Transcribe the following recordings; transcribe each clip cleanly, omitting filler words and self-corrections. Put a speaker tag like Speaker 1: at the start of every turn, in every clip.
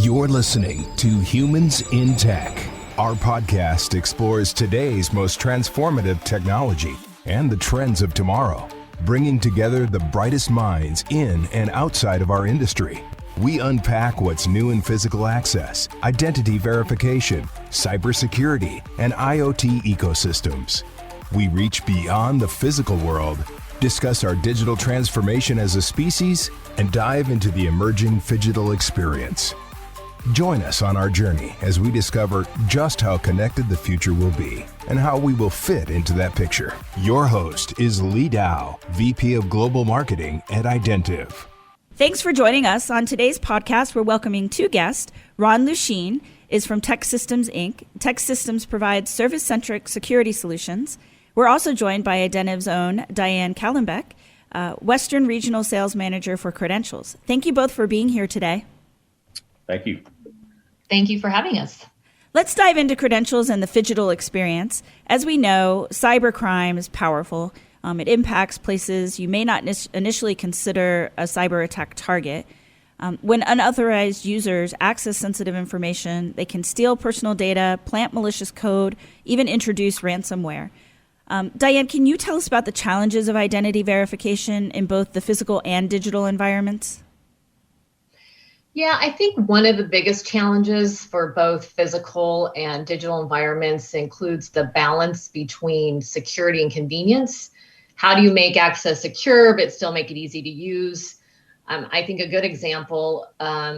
Speaker 1: You're listening to Humans in Tech. Our podcast explores today's most transformative technology and the trends of tomorrow, bringing together the brightest minds in and outside of our industry. We unpack what's new in physical access, identity verification, cybersecurity, and IoT ecosystems. We reach beyond the physical world, discuss our digital transformation as a species, and dive into the emerging Phygital experience. Join us on our journey as we discover just how connected the future will be and how we will fit into that picture. Your host is Lee Dow, VP of Global Marketing at Identiv.
Speaker 2: Thanks for joining us. On today's podcast, we're welcoming two guests. Ron Luchene is from Tech Systems, Inc. Tech Systems provides service-centric security solutions. We're also joined by Identiv's own Diane Kehlenbeck, Western Regional Sales Manager for Credentials. Thank you both for being here today.
Speaker 3: Thank you.
Speaker 4: Thank you for having us.
Speaker 2: Let's dive into Credentials and the Phygital experience. As we know, cybercrime is powerful. It impacts places you may not initially consider a cyber attack target. When unauthorized users access sensitive information, they can steal personal data, plant malicious code, even introduce ransomware. Diane, can you tell us about the challenges of identity verification in both the physical and digital environments?
Speaker 4: Yeah, I think one of the biggest challenges for both physical and digital environments includes the balance between security and convenience. How do you make access secure but still make it easy to use? I think a good example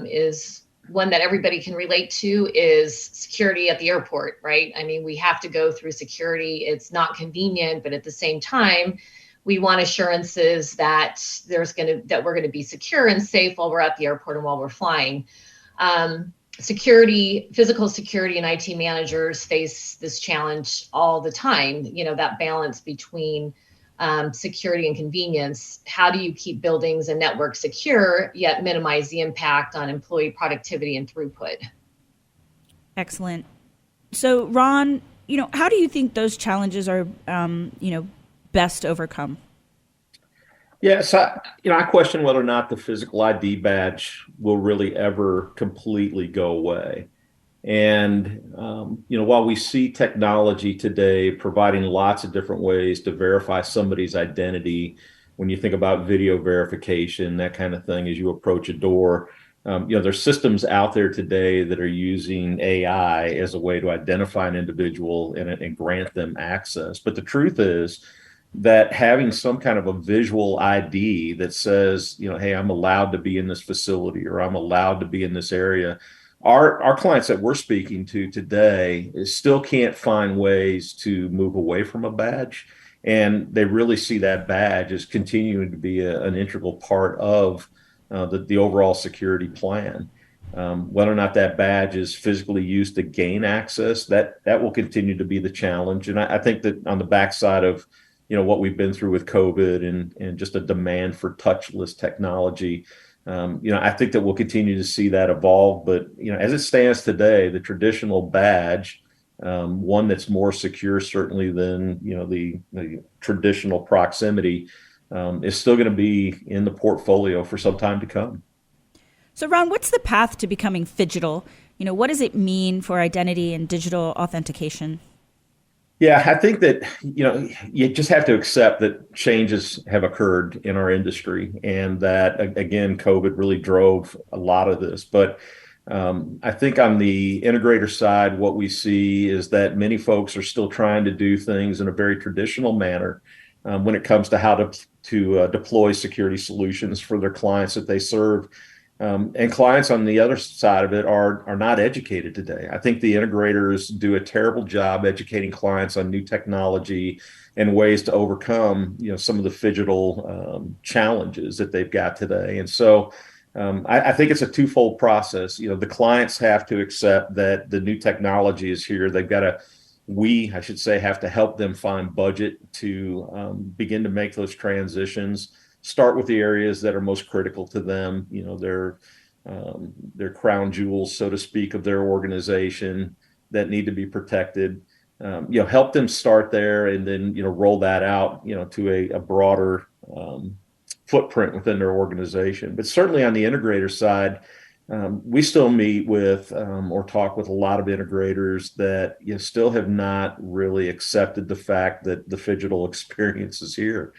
Speaker 4: is one that everybody can relate to is security at the airport, right? I mean, we have to go through security. It's not convenient, but at the same time, we want assurances that we're going to be secure and safe while we're at the airport and while we're flying. Physical security and IT managers face this challenge all the time. You know, that balance between security and convenience. How do you keep buildings and networks secure, yet minimize the impact on employee productivity and throughput?
Speaker 2: Excellent. So, Ron, how do you think those challenges are, best overcome?
Speaker 3: Yeah, so I question whether or not the physical ID badge will really ever completely go away. And while we see technology today providing lots of different ways to verify somebody's identity, when you think about video verification, that kind of thing, as you approach a door, there's systems out there today that are using AI as a way to identify an individual and grant them access. But the truth is that having some kind of a visual ID that says, hey, I'm allowed to be in this facility or I'm allowed to be in this area. Our clients that we're speaking to today still can't find ways to move away from a badge. And they really see that badge as continuing to be an integral part of the overall security plan. Whether or not that badge is physically used to gain access, that will continue to be the challenge. And I think that on the backside of what we've been through with COVID and just a demand for touchless technology, I think that we'll continue to see that evolve. But as it stands today, the traditional badge, one that's more secure certainly than the traditional proximity, is still going to be in the portfolio for some time to come.
Speaker 2: So, Ron, what's the path to becoming Phygital? What does it mean for identity and digital authentication?
Speaker 3: Yeah, I think that, you just have to accept that changes have occurred in our industry and that, again, COVID really drove a lot of this. But I think on the integrator side, what we see is that many folks are still trying to do things in a very traditional manner when it comes to how to deploy security solutions for their clients that they serve. And clients on the other side of it are not educated today. I think the integrators do a terrible job educating clients on new technology and ways to overcome, some of the Phygital challenges that they've got today. And so I think it's a twofold process. The clients have to accept that the new technology is here. They've got to, I should say, have to help them find budget to begin to make those transitions. Start with the areas that are most critical to them, their crown jewels, so to speak, of their organization that need to be protected. Help them start there and then, roll that out, to a broader footprint within their organization. But certainly on the integrator side, we still meet with or talk with a lot of integrators that still have not really accepted the fact that the Phygital experience is here.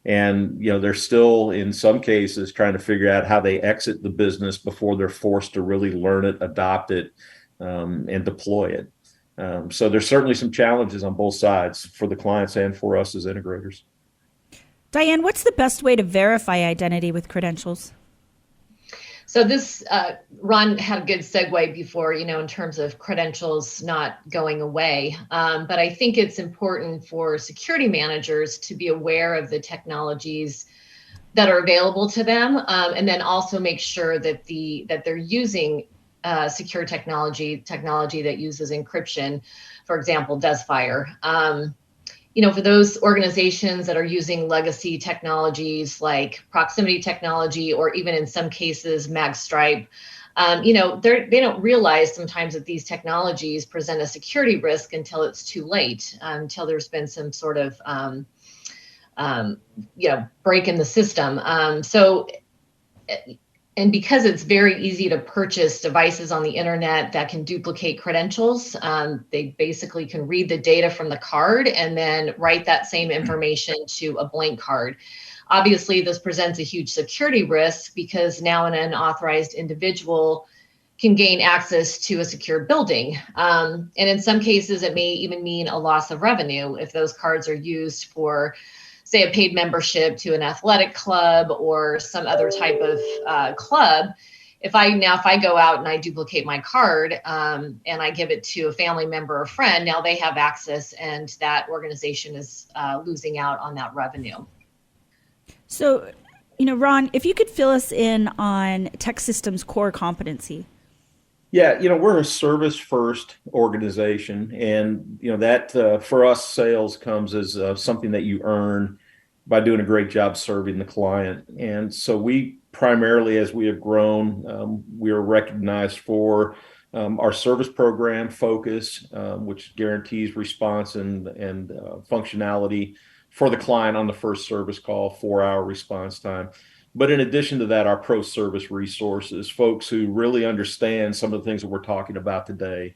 Speaker 3: And they're still, in some cases, trying to figure out how they exit the business before they're forced to really learn it, adopt it, and deploy it. So there's certainly some challenges on both sides for the clients and for us as integrators.
Speaker 2: Diane, what's the best way to verify identity with credentials?
Speaker 4: So this, Ron had a good segue before, in terms of credentials not going away. But I think it's important for security managers to be aware of the technologies that are available to them, and then also make sure that they're using secure technology that uses encryption, for example, does fire. For those organizations that are using legacy technologies like proximity technology, or even in some cases magstripe, they don't realize sometimes that these technologies present a security risk until it's too late, until there's been some sort of break in the system. And because it's very easy to purchase devices on the internet that can duplicate credentials, they basically can read the data from the card and then write that same information to a blank card. Obviously, this presents a huge security risk because now an unauthorized individual can gain access to a secure building. And in some cases, it may even mean a loss of revenue if those cards are used for, say, a paid membership to an athletic club or some other type of club. If I go out and I duplicate my card and I give it to a family member or friend, now they have access and that organization is losing out on that revenue.
Speaker 2: So, Ron, if you could fill us in on Tech Systems' core competency.
Speaker 3: Yeah, we're a service first organization, and that for us, sales comes as something that you earn by doing a great job serving the client. And so we primarily, as we have grown, we are recognized for our service program focus, which guarantees response and functionality for the client on the first service call, 4-hour response time. But in addition to that, our pro service resources, folks who really understand some of the things that we're talking about today,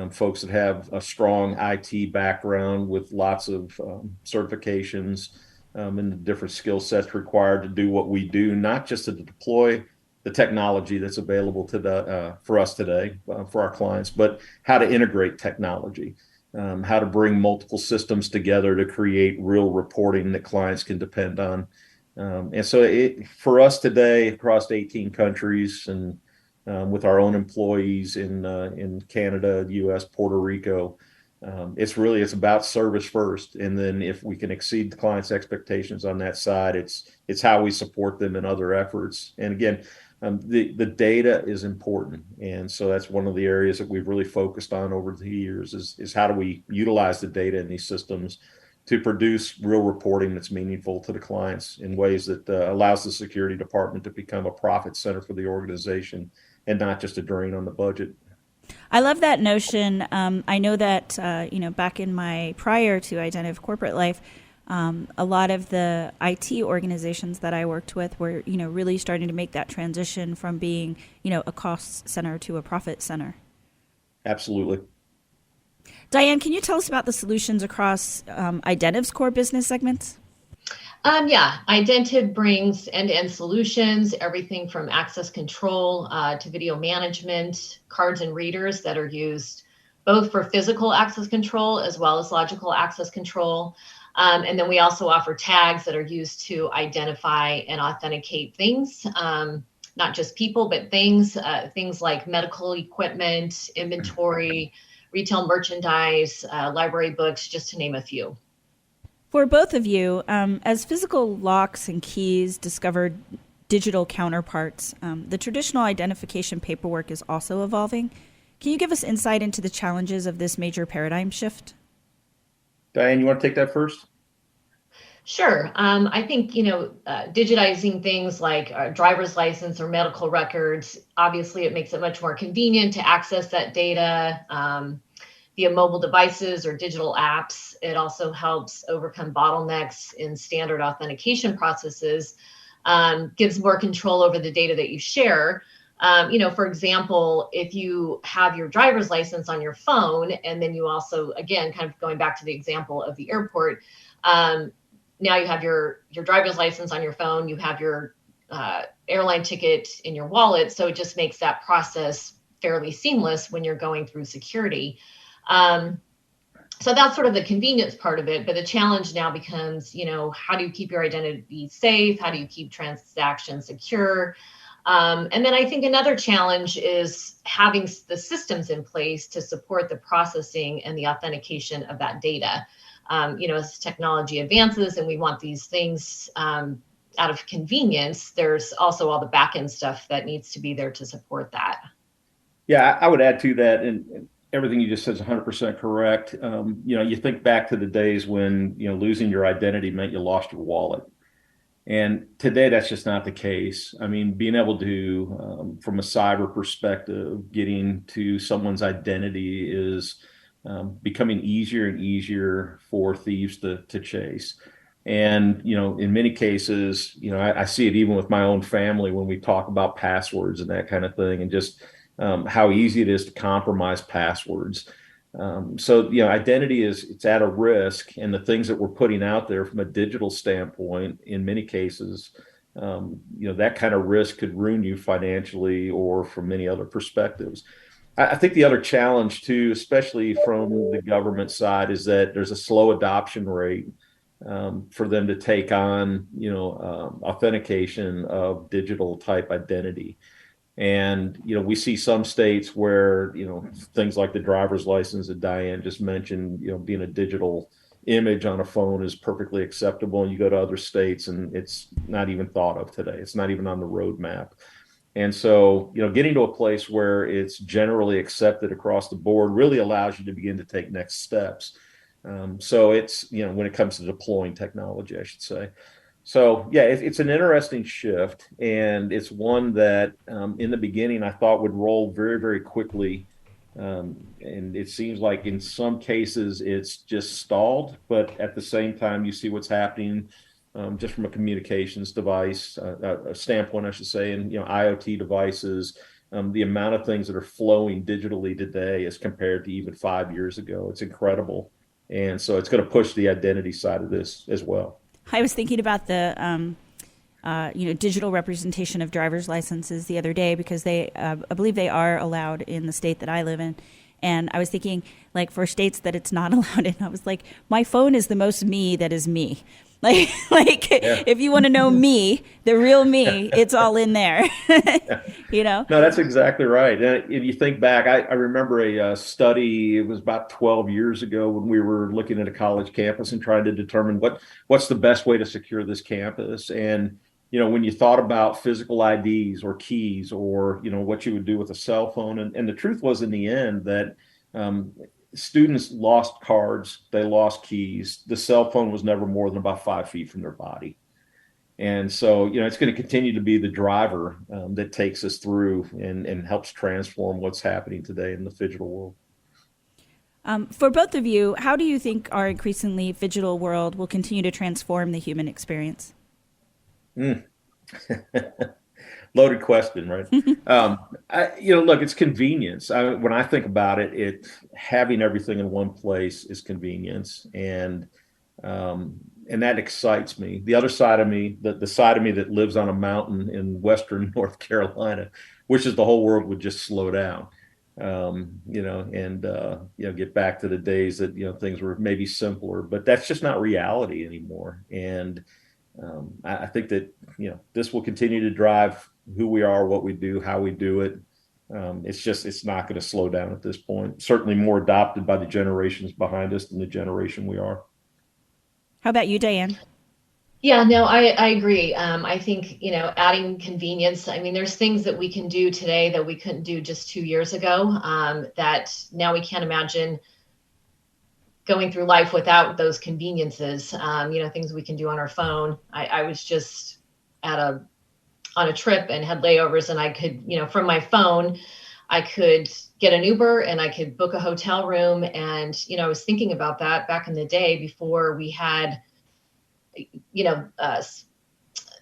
Speaker 3: folks that have a strong IT background with lots of certifications and the different skill sets required to do what we do, not just to deploy the technology that's available for us today, for our clients, but how to integrate technology, how to bring multiple systems together to create real reporting that clients can depend on. And so for us today, across 18 countries and with our own employees in Canada, US, Puerto Rico, it's about service first. And then if we can exceed the client's expectations on that side, it's how we support them in other efforts. And again, the data is important. And so that's one of the areas that we've really focused on over the years is how do we utilize the data in these systems to produce real reporting that's meaningful to the clients in ways that allows the security department to become a profit center for the organization and not just a drain on the budget.
Speaker 2: I love that notion. I know that, back in my prior to Identiv corporate life, a lot of the IT organizations that I worked with were, really starting to make that transition from being, a cost center to a profit center.
Speaker 3: Absolutely.
Speaker 2: Diane, can you tell us about the solutions across Identiv's core business segments?
Speaker 4: Identiv brings end-to-end solutions, everything from access control to video management, cards and readers that are used both for physical access control as well as logical access control. And then we also offer tags that are used to identify and authenticate things, not just people, but things like medical equipment, inventory, retail merchandise, library books, just to name a few.
Speaker 2: For both of you, as physical locks and keys discovered digital counterparts, the traditional identification paperwork is also evolving. Can you give us insight into the challenges of this major paradigm shift?
Speaker 3: Diane, you want to take that first?
Speaker 4: Sure. I think, digitizing things like a driver's license or medical records, obviously it makes it much more convenient to access that data via mobile devices or digital apps. It also helps overcome bottlenecks in standard authentication processes, gives more control over the data that you share. For example, if you have your driver's license on your phone, and then you also, again, kind of going back to the example of the airport, now you have your driver's license on your phone, you have your airline ticket in your wallet. So it just makes that process fairly seamless when you're going through security. So that's sort of the convenience part of it. But the challenge now becomes, how do you keep your identity safe? How do you keep transactions secure? And then I think another challenge is having the systems in place to support the processing and the authentication of that data. As technology advances and we want these things out of convenience, there's also all the back-end stuff that needs to be there to support that.
Speaker 3: Yeah, I would add to that, and everything you just said is 100% correct. You think back to the days when, losing your identity meant you lost your wallet. And today, that's just not the case. I mean, being able to, from a cyber perspective, getting to someone's identity is becoming easier and easier for thieves to chase. And, in many cases, I see it even with my own family when we talk about passwords and that kind of thing, and just how easy it is to compromise passwords. So, identity it's at a risk, and the things that we're putting out there from a digital standpoint, in many cases, that kind of risk could ruin you financially or from many other perspectives. I think the other challenge too, especially from the government side, is that there's a slow adoption rate for them to take on, authentication of digital type identity. And, we see some states where, things like the driver's license that Diane just mentioned, being a digital image on a phone is perfectly acceptable. And you go to other states and it's not even thought of today. It's not even on the roadmap. And so, getting to a place where it's generally accepted across the board really allows you to begin to take next steps. So it's, when it comes to deploying technology, I should say. So, yeah, it's an interesting shift, and it's one that in the beginning I thought would roll very, very quickly. And it seems like in some cases it's just stalled, but at the same time, you see what's happening just from a communications device a standpoint, I should say, and, IoT devices, the amount of things that are flowing digitally today as compared to even 5 years ago. It's incredible. And so it's going to push the identity side of this as well.
Speaker 2: I was thinking about the digital representation of driver's licenses the other day, because they, I believe they are allowed in the state that I live in. And I was thinking, like, for states that it's not allowed in, I was like, my phone is the most me that is me. If you want to know me, the real me, it's all in there. No,
Speaker 3: that's exactly right. And if you think back, I remember a study, it was about 12 years ago, when we were looking at a college campus and trying to determine what's the best way to secure this campus. And, when you thought about physical IDs or keys, or, what you would do with a cell phone. And the truth was, in the end, that students lost cards, they lost keys. The cell phone was never more than about 5 feet from their body. And so, it's going to continue to be the driver that takes us through and helps transform what's happening today in the phygital world.
Speaker 2: For both of you, how do you think our increasingly phygital world will continue to transform the human experience?
Speaker 3: Loaded question, right? Look, it's convenience. When I think about it, having everything in one place is convenience, and that excites me. The other side of me, the side of me that lives on a mountain in Western North Carolina, wishes the whole world would just slow down, get back to the days that, things were maybe simpler, but that's just not reality anymore. And I think that, this will continue to drive who we are, what we do, how we do it. It's not going to slow down at this point. Certainly more adopted by the generations behind us than the generation we are.
Speaker 2: How about you, Diane?
Speaker 4: Yeah, no, I agree. I think, adding convenience, there's things that we can do today that we couldn't do just 2 years ago, that now we can't imagine going through life without those conveniences, things we can do on our phone. I was just on a trip and had layovers, and I could, from my phone, I could get an Uber and I could book a hotel room. And, I was thinking about that back in the day before we had,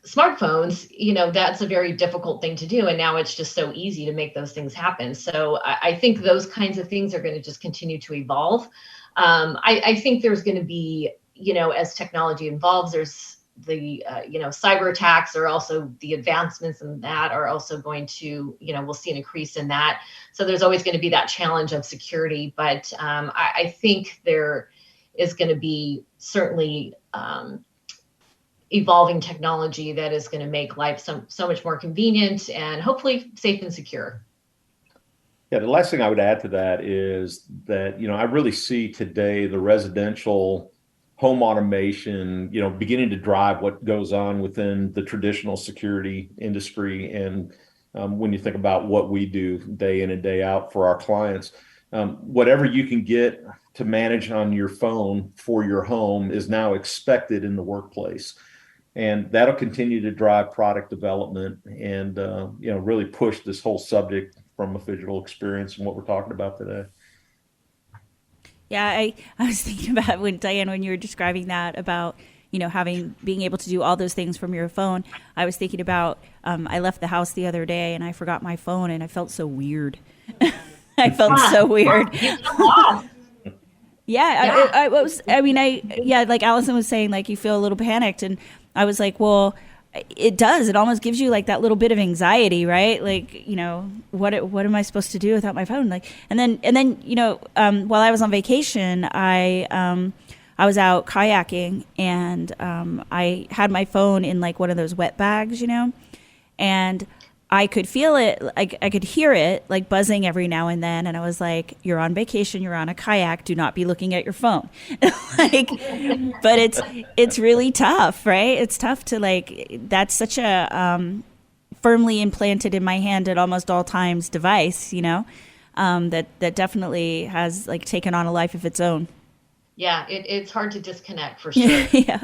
Speaker 4: smartphones, that's a very difficult thing to do. And now it's just so easy to make those things happen. So I think those kinds of things are going to just continue to evolve. I think there's going to be, as technology evolves, there's the, cyber attacks are also the advancements in that are also going to, we'll see an increase in that. So there's always going to be that challenge of security. But I think there is going to be certainly evolving technology that is going to make life so much more convenient and hopefully safe and secure.
Speaker 3: Yeah, the last thing I would add to that is that, I really see today the residential home automation, beginning to drive what goes on within the traditional security industry. And when you think about what we do day in and day out for our clients, whatever you can get to manage on your phone for your home is now expected in the workplace. And that'll continue to drive product development and, really push this whole subject from a Phygital experience and what we're talking about today.
Speaker 2: Yeah, I was thinking about Diane, when you were describing that about, being able to do all those things from your phone. I was thinking about, I left the house the other day and I forgot my phone and I felt so weird. I felt so weird. Yeah, like Allison was saying, like you feel a little panicked, and I was like, well, it does. It almost gives you like that little bit of anxiety, right? Like, what am I supposed to do without my phone? Like, and then while I was on vacation, I was out kayaking, and I had my phone in like one of those wet bags, and I could feel it, like I could hear it like buzzing every now and then. And I was like, you're on vacation, you're on a kayak, do not be looking at your phone. But it's really tough, right? It's tough to that's such a firmly implanted in my hand at almost all times device, that definitely has like taken on a life of its own.
Speaker 4: Yeah, it's hard to disconnect for sure.
Speaker 2: Yeah.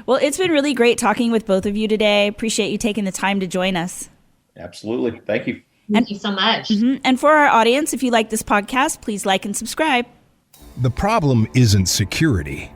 Speaker 2: Well, it's been really great talking with both of you today. Appreciate you taking the time to join us.
Speaker 3: Absolutely. Thank you.
Speaker 4: Thank you so much.
Speaker 2: Mm-hmm. And for our audience, if you like this podcast, please like and subscribe.
Speaker 1: The problem isn't security,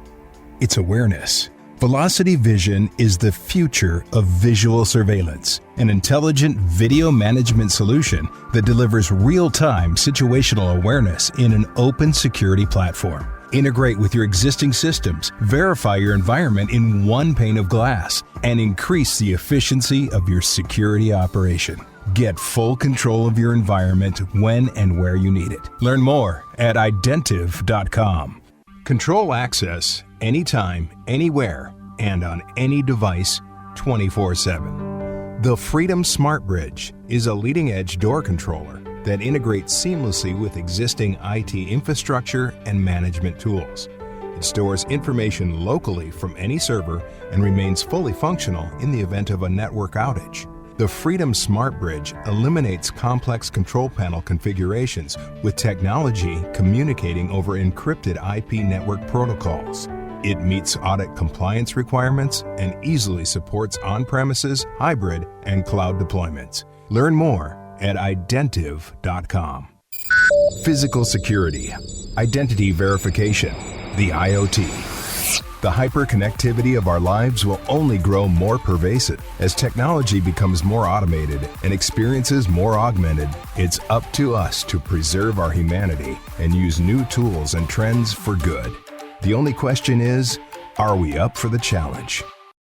Speaker 1: it's awareness. Velocity Vision is the future of visual surveillance, an intelligent video management solution that delivers real-time situational awareness in an open security platform. Integrate with your existing systems, verify your environment in one pane of glass, and increase the efficiency of your security operation. Get full control of your environment when and where you need it. Learn more at Identiv.com. Control access anytime, anywhere, and on any device 24/7. The Freedom Smart Bridge is a leading-edge door controller that integrates seamlessly with existing IT infrastructure and management tools. It stores information locally from any server and remains fully functional in the event of a network outage. The Freedom Smart Bridge eliminates complex control panel configurations with technology communicating over encrypted IP network protocols. It meets audit compliance requirements and easily supports on-premises, hybrid, and cloud deployments. Learn more at Identiv.com. Physical security, identity verification, the IoT. The hyperconnectivity of our lives will only grow more pervasive. As technology becomes more automated and experiences more augmented, it's up to us to preserve our humanity and use new tools and trends for good. The only question is, are we up for the challenge?